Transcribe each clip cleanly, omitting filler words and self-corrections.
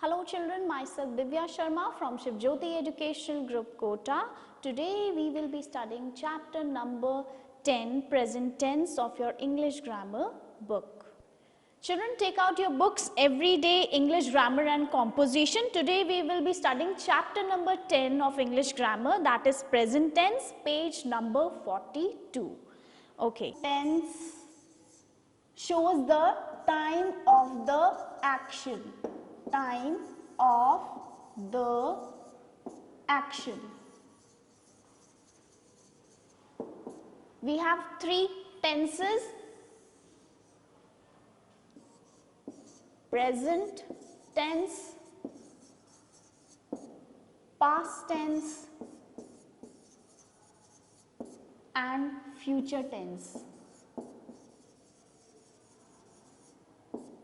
Hello children, myself Divya Sharma from Shivjyoti Educational Group Kota. Today we will be studying chapter number 10, present tense of your English grammar book. Children, take out your books, Everyday English Grammar and Composition. Today we will be studying chapter number 10 of English Grammar, that is present tense, page number 42. Okay. Tense shows the time of the action. Time of the action. We have three tenses: present tense, past tense and future tense.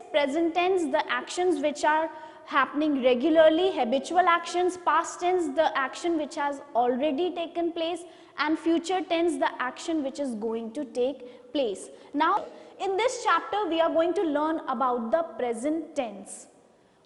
Present tense, the actions which are happening regularly, habitual actions; past tense, the action which has already taken place; and future tense, the action which is going to take place. Now, in this chapter, we are going to learn about the present tense.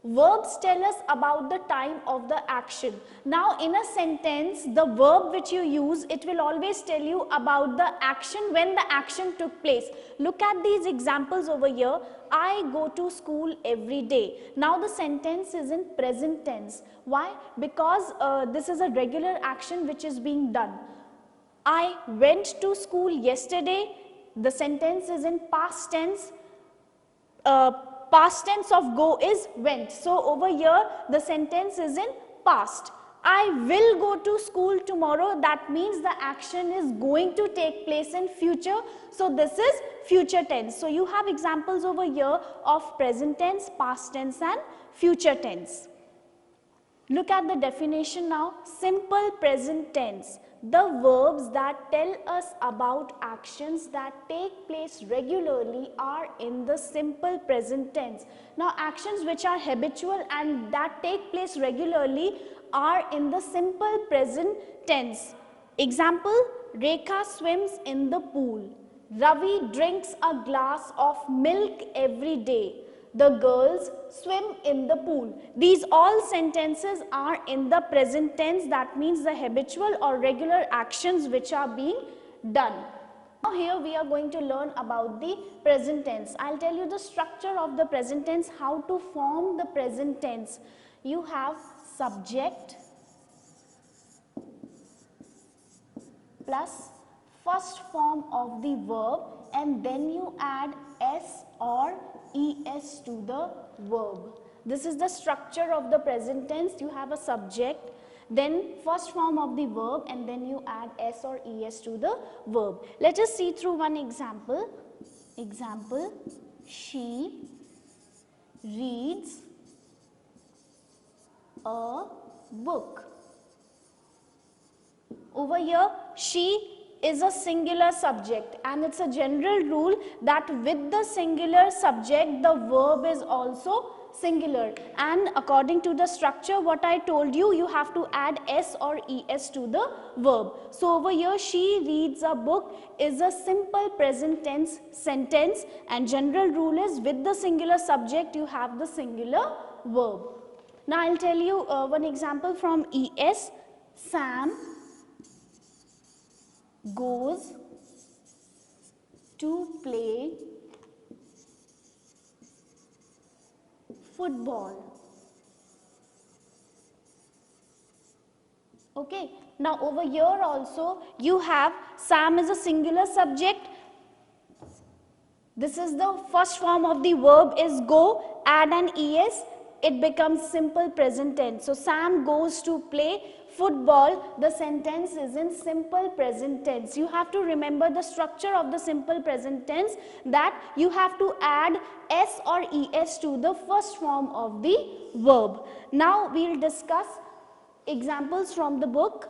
Verbs tell us about the time of the action. Now, in a sentence, the verb which you use, it will always tell you about the action, when the action took place. Look at these examples over here. I go to school every day. Now, the sentence is in present tense. Why? Because this is a regular action which is being done. I went to school yesterday. The sentence is in past tense. Past tense of go is went. So over here the sentence is in past. I will go to school tomorrow. That means the action is going to take place in future. So this is future tense. So you have examples over here of present tense, past tense and future tense. Look at the definition now. Simple present tense. The verbs that tell us about actions that take place regularly are in the simple present tense. Now, actions which are habitual and that take place regularly are in the simple present tense. Example, Rekha swims in the pool. Ravi drinks a glass of milk every day. The girls swim in the pool. These all sentences are in the present tense. That means the habitual or regular actions which are being done. Now here we are going to learn about the present tense. I'll tell you the structure of the present tense, how to form the present tense. You have subject plus first form of the verb and then you add s or es to the verb. This is the structure of the present tense. You have a subject, then first form of the verb and then you add s or es to the verb. Let us see through one example. Example, she reads a book. Over here, she is a singular subject and it's a general rule that with the singular subject the verb is also singular, and according to the structure what I told you, you have to add s or es to the verb. So over here, she reads a book is a simple present tense sentence and general rule is with the singular subject you have the singular verb. Now I'll tell you one example from es. Sam goes to play football. Okay, now over here also you have Sam is a singular subject. This is the first form of the verb is go, add an es, it becomes simple present tense. So Sam goes to play football, the sentence is in simple present tense. You have to remember the structure of the simple present tense, that you have to add s or es to the first form of the verb. Now we will discuss examples from the book.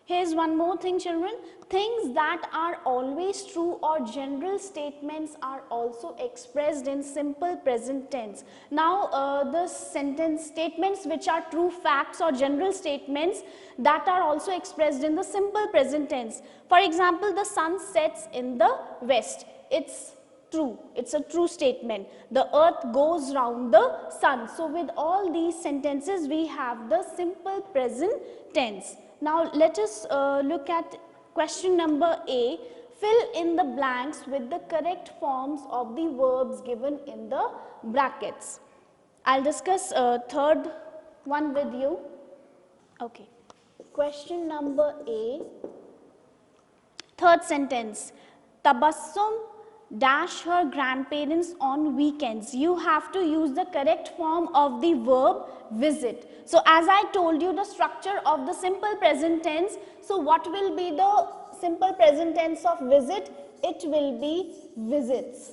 Here's one more thing, children. Things that are always true or general statements are also expressed in simple present tense. Now, the sentence statements which are true facts or general statements that are also expressed in the simple present tense. For example, the sun sets in the west. It's true. It's a true statement. The earth goes round the sun. So with all these sentences, we have the simple present tense. Now let us look at question number A. Fill in the blanks with the correct forms of the verbs given in the brackets. I'll discuss third one with you. Okay. Question number A. Third sentence. Tabassum dash her grandparents on weekends. You have to use the correct form of the verb visit. So as I told you the structure of the simple present tense, so what will be the simple present tense of visit? It will be visits.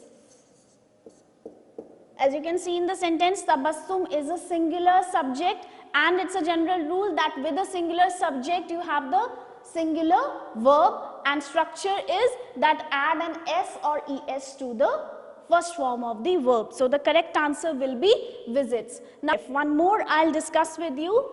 As you can see in the sentence, tabassum is a singular subject, and it's a general rule that with a singular subject you have the singular verb, and structure is that add an s or es to the first form of the verb. So the correct answer will be visits. Now one more I'll discuss with you.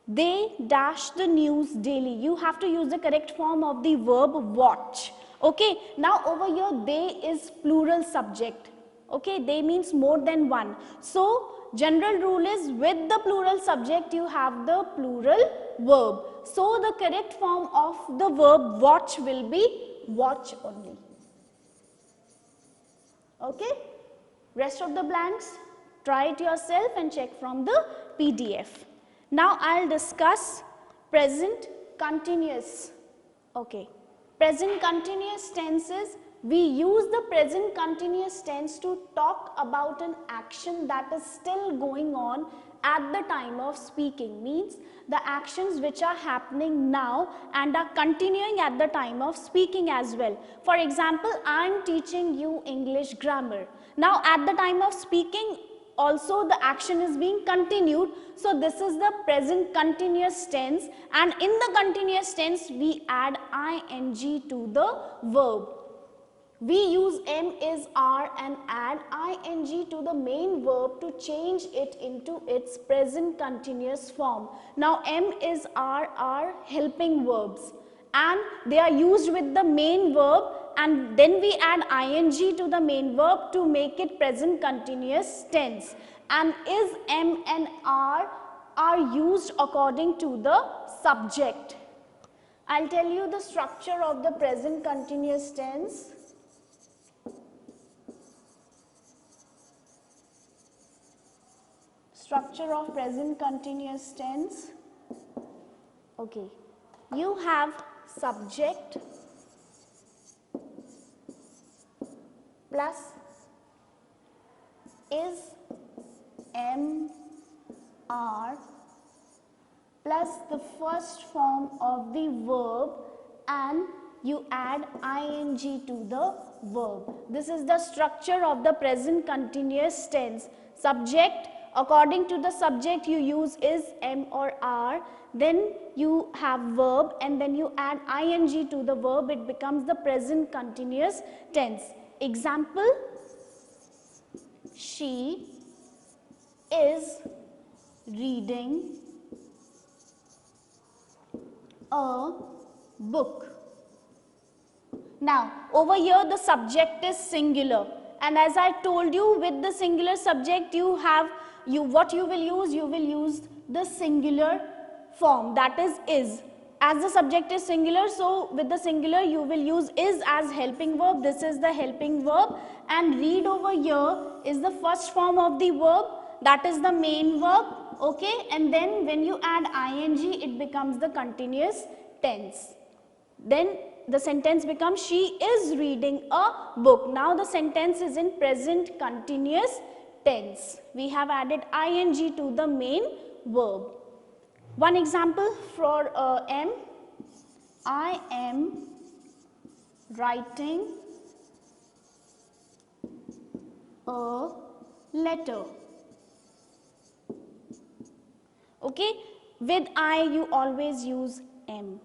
They dash the news daily. You have to use the correct form of the verb watch. Okay, now over here they is plural subject. Okay, they means more than one. So general rule is with the plural subject you have the plural verb. So the correct form of the verb watch will be watch only. Okay, rest of the blanks try it yourself and check from the PDF. Now I'll discuss present continuous. Okay, present continuous tenses. We use the present continuous tense to talk about an action that is still going on at the time of speaking. Means the actions which are happening now and are continuing at the time of speaking as well. For example, I am teaching you English grammar. Now at the time of speaking also the action is being continued. So this is the present continuous tense, and in the continuous tense we add ing to the verb. We use am is are and add ing to the main verb to change it into its present continuous form. Now am is are helping verbs and they are used with the main verb, and then we add ing to the main verb to make it present continuous tense. And is, am and are used according to the subject. I'll tell you the structure of the present continuous tense. Structure of present continuous tense. Okay, you have subject plus is, am, are plus the first form of the verb, and you add ing to the verb. This is the structure of the present continuous tense. Subject, according to the subject you use is, am or are, then you have verb and then you add ing to the verb, it becomes the present continuous tense. Example, she is reading a book. Now over here the subject is singular, and as I told you, with the singular subject what you will use the singular form, that is. As the subject is singular, so with the singular you will use is as helping verb. This is the helping verb, and read over here is the first form of the verb, that is the main verb. Okay, and then when you add ing, it becomes the continuous tense. Then the sentence becomes she is reading a book. Now the sentence is in present continuous tense. We have added ing to the main verb. One example for am. I am writing a letter. Okay, with I you always use am.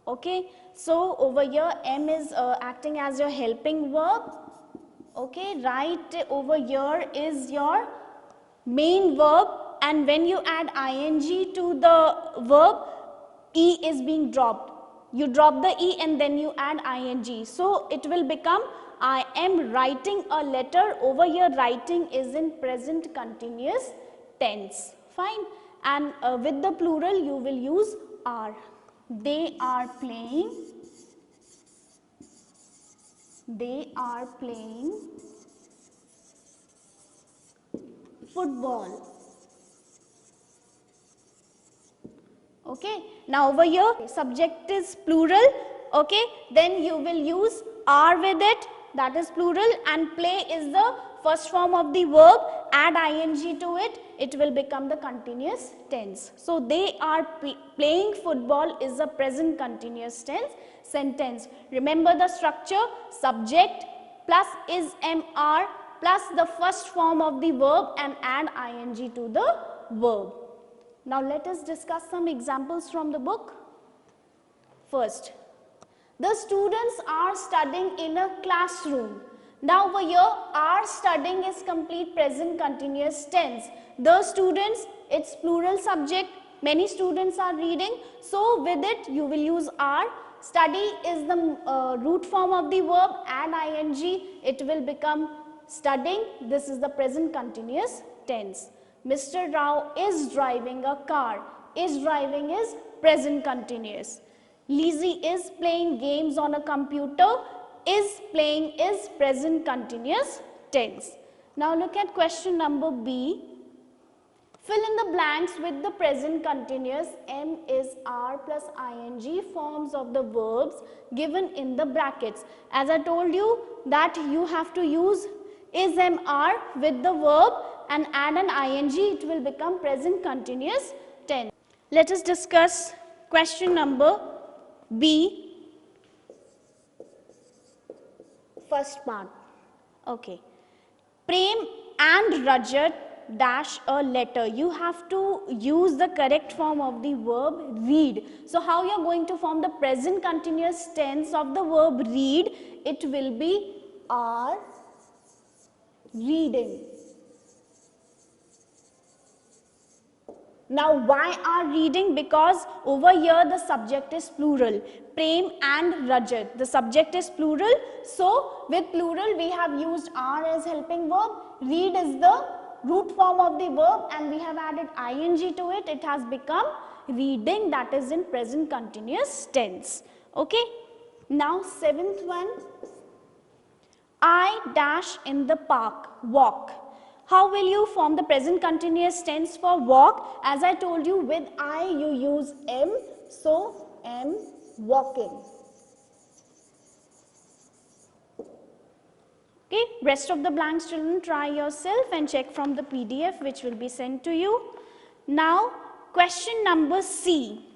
Okay, so over here am is acting as your helping verb. Okay, write over here is your main verb, and when you add ing to the verb, e is being dropped. You drop the E and then you add ing. So it will become I am writing a letter. Over here writing is in present continuous tense. Fine. And with the plural you will use are. They are playing. They are playing football. Okay. Now over here subject is plural. Okay. Then you will use are with it, that is plural, and play is the first form of the verb. Add ing to it, it will become the continuous tense. So they are playing football is a present continuous tense sentence. Remember the structure: subject plus is mr plus the first form of the verb and add ing to the verb. Now let us discuss some examples from the book. First, the students are studying in a classroom. Now over here, are studying is complete present continuous tense. The students, it's plural subject. Many students are reading. So with it, you will use are. Study is the root form of the verb. Add ing. It will become studying. This is the present continuous tense. Mr. Rao is driving a car. Is driving is present continuous. Lizzie is playing games on a computer. Is playing is present continuous tense. Now look at question number B. Fill in the blanks with the present continuous M is R plus ing forms of the verbs given in the brackets. As I told you that you have to use is MR with the verb and add an ing, it will become present continuous tense. Let us discuss question number B, first part. Okay. Prem and Rajat dash a letter. You have to use the correct form of the verb read. So how you are going to form the present continuous tense of the verb read? It will be are reading. Now why are reading? Because over here the subject is plural. Prem and Rajat. The subject is plural. So with plural we have used are as helping verb. Read is the root form of the verb and we have added ing to it. It has become reading, that is in present continuous tense. Okay. Now seventh one. I dash in the park. Walk. How will you form the present continuous tense for walk? As I told you, with I you use am, so am walking. Okay, rest of the blanks children try yourself and check from the PDF which will be sent to you. Now question number C.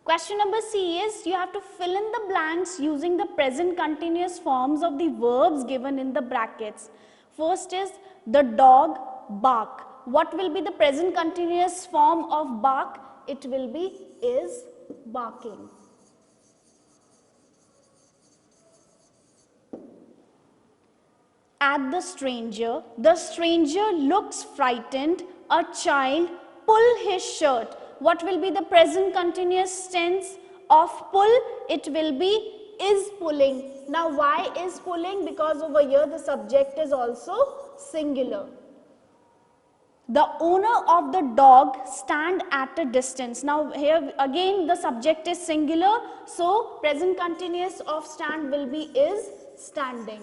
Question number C is you have to fill in the blanks using the present continuous forms of the verbs given in the brackets. First is the dog bark. What will be the present continuous form of bark? It will be is barking. At the stranger looks frightened. A child pull his shirt. What will be the present continuous tense of pull? It will be is pulling. Now why is pulling? Because over here the subject is also singular. The owner of the dog stand at a distance. Now here again the subject is singular. So present continuous of stand will be is standing.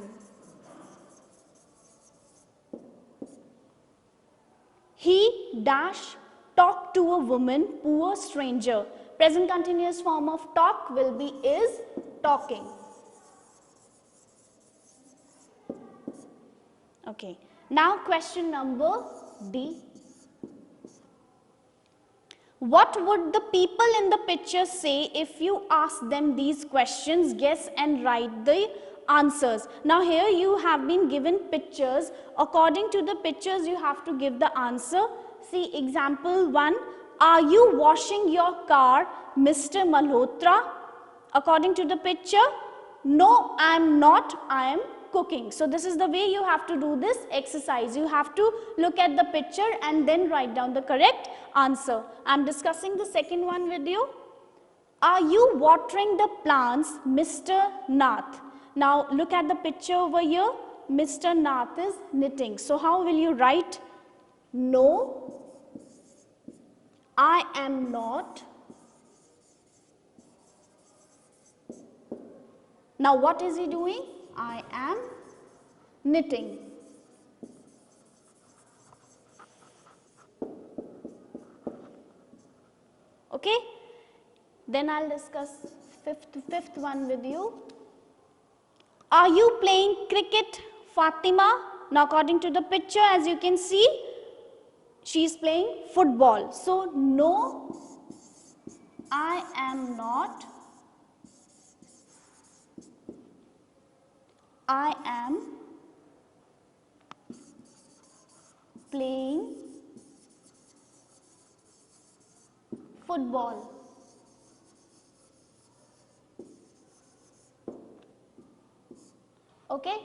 He dash talk to a woman, poor stranger. Present continuous form of talk will be is talking. Okay. Now question number D. What would the people in the picture say if you ask them these questions? Guess and write the answers. Now here you have been given pictures. According to the pictures you have to give the answer. See example 1. Are you washing your car, Mr. Malhotra? According to the picture, no, I am not, I am cooking. So this is the way you have to do this exercise. You have to look at the picture and then write down the correct answer. I'm discussing the second one with you. Are you watering the plants, Mr. Nath? Now look at the picture over here. Mr. Nath is knitting. So how will you write? No, I am not. Now what is he doing? I am knitting. Okay? Then I'll discuss fifth one with you. Are you playing cricket, Fatima? Now according to the picture, as you can see, she is playing football. So no, I am not. I am playing football. Okay?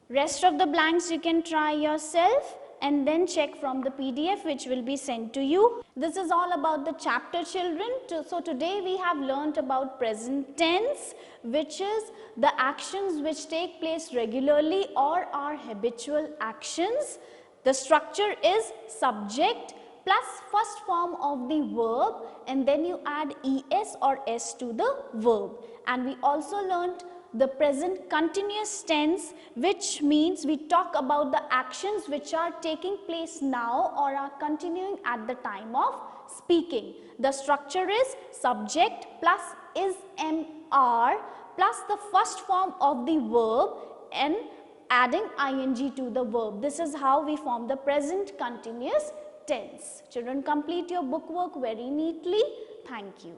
Rest of the blanks you can try yourself and then check from the PDF which will be sent to you. This is all about the chapter, children. So today we have learnt about present tense, which is the actions which take place regularly or are habitual actions. The structure is subject plus first form of the verb, and then you add es or s to the verb. And we also learnt the present continuous tense, which means we talk about the actions which are taking place now or are continuing at the time of speaking. The structure is subject plus is mr plus the first form of the verb and adding ing to the verb. This is how we form the present continuous tense. Children, complete your book work very neatly. Thank you.